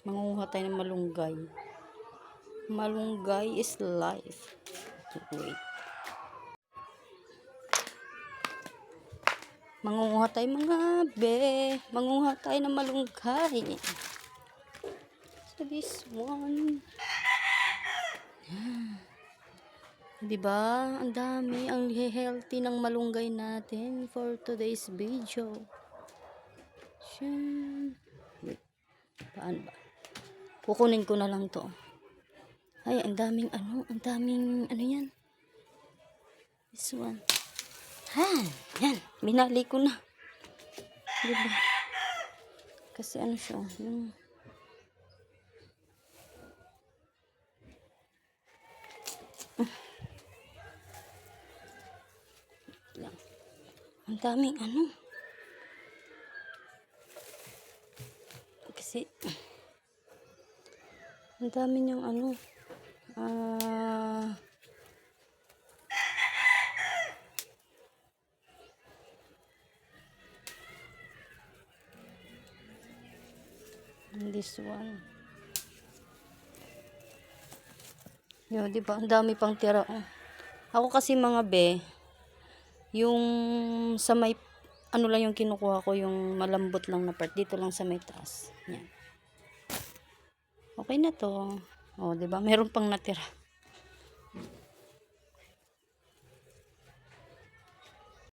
Mangunguha tayo ng malunggay. Malunggay is life. Wait. Mangunguha tayo mga be. Mangunguha tayo ng malunggay. So this one. Diba? Ang dami. Ang healthy ng malunggay natin for today's video. Wait. Paano ba? Kukunin ko na lang to. Ay, ang daming yan. This one. Yan. Binali ko na. Diba? Kasi ano siya, yung lang. Ang daming kasi ang dami niyang this one. Yo, di ba? Ang dami pang tira. Ako kasi mga be, yung sa may lang yung kinukuha ko, yung malambot lang na part dito lang sa may taas. Yan. Okay na to. Oh, di ba? Meron pang natira.